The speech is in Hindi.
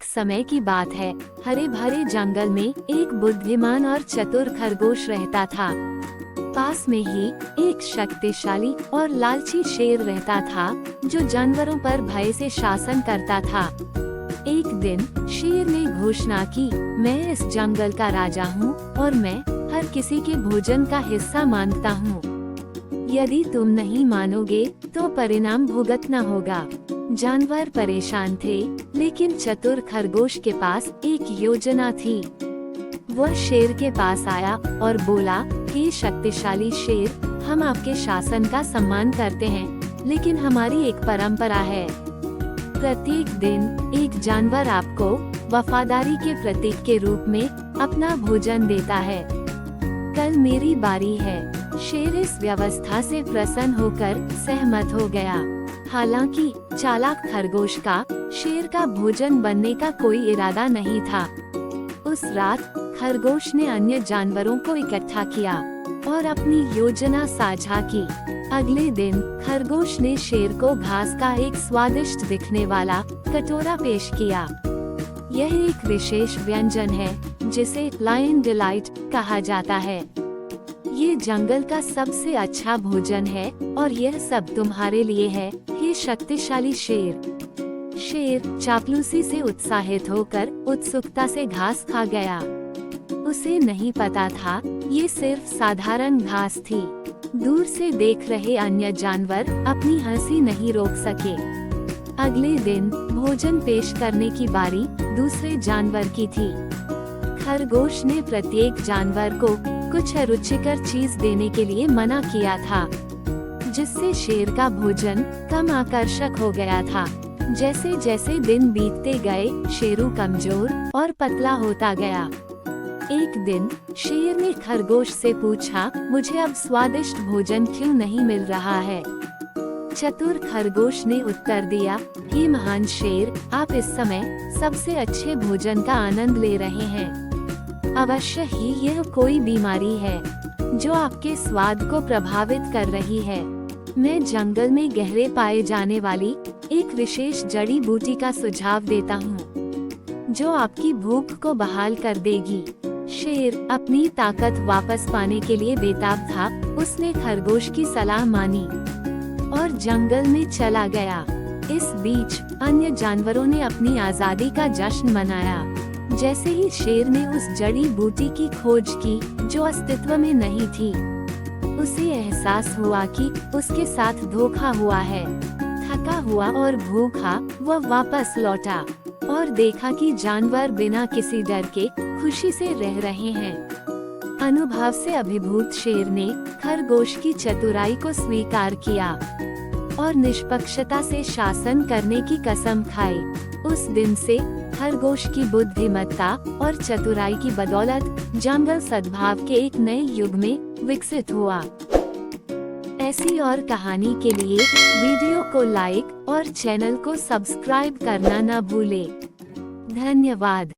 एक समय की बात है, हरे भरे जंगल में एक बुद्धिमान और चतुर खरगोश रहता था। पास में ही एक शक्तिशाली और लालची शेर रहता था, जो जानवरों पर भय से शासन करता था। एक दिन शेर ने घोषणा की, मैं इस जंगल का राजा हूँ और मैं हर किसी के भोजन का हिस्सा मांगता हूँ। यदि तुम नहीं मानोगे तो परिणाम भुगतना होगा। जानवर परेशान थे, लेकिन चतुर खरगोश के पास एक योजना थी। वह शेर के पास आया और बोला, हे शक्तिशाली शेर, हम आपके शासन का सम्मान करते हैं, लेकिन हमारी एक परंपरा है। प्रत्येक दिन एक जानवर आपको वफादारी के प्रतीक के रूप में अपना भोजन देता है। कल मेरी बारी है। शेर इस व्यवस्था से प्रसन्न होकर सहमत हो गया। हालांकि चालाक खरगोश का शेर का भोजन बनने का कोई इरादा नहीं था। उस रात खरगोश ने अन्य जानवरों को इकट्ठा किया और अपनी योजना साझा की। अगले दिन खरगोश ने शेर को घास का एक स्वादिष्ट दिखने वाला कटोरा पेश किया। यह एक विशेष व्यंजन है जिसे लायन डिलाइट कहा जाता है। ये जंगल का सबसे अच्छा भोजन है और यह सब तुम्हारे लिए है, हे शक्तिशाली शेर। शेर चापलूसी से उत्साहित होकर उत्सुकता से घास खा गया। उसे नहीं पता था ये सिर्फ साधारण घास थी। दूर से देख रहे अन्य जानवर अपनी हंसी नहीं रोक सके। अगले दिन भोजन पेश करने की बारी दूसरे जानवर की थी। खरगोश ने प्रत्येक जानवर को कुछ रुचिकर चीज देने के लिए मना किया था, जिससे शेर का भोजन कम आकर्षक हो गया था। जैसे जैसे दिन बीतते गए, शेरू कमजोर और पतला होता गया। एक दिन शेर ने खरगोश से पूछा, मुझे अब स्वादिष्ट भोजन क्यों नहीं मिल रहा है? चतुर खरगोश ने उत्तर दिया, हे महान शेर, आप इस समय सबसे अच्छे भोजन का आनंद ले रहे हैं। अवश्य ही यह कोई बीमारी है जो आपके स्वाद को प्रभावित कर रही है। मैं जंगल में गहरे पाए जाने वाली एक विशेष जड़ी बूटी का सुझाव देता हूँ, जो आपकी भूख को बहाल कर देगी। शेर अपनी ताकत वापस पाने के लिए बेताब था। उसने खरगोश की सलाह मानी और जंगल में चला गया। इस बीच अन्य जानवरों ने अपनी आजादी का जश्न मनाया। जैसे ही शेर ने उस जड़ी बूटी की खोज की जो अस्तित्व में नहीं थी, उसे एहसास हुआ कि उसके साथ धोखा हुआ है। थका हुआ और भूखा वह वापस लौटा और देखा कि जानवर बिना किसी डर के खुशी से रह रहे हैं। अनुभव से अभिभूत शेर ने खरगोश की चतुराई को स्वीकार किया और निष्पक्षता से शासन करने की कसम खाई। उस दिन से खरगोश की बुद्धिमत्ता और चतुराई की बदौलत जंगल सद्भाव के एक नए युग में विकसित हुआ। ऐसी और कहानी के लिए वीडियो को लाइक और चैनल को सब्सक्राइब करना न भूलें। धन्यवाद।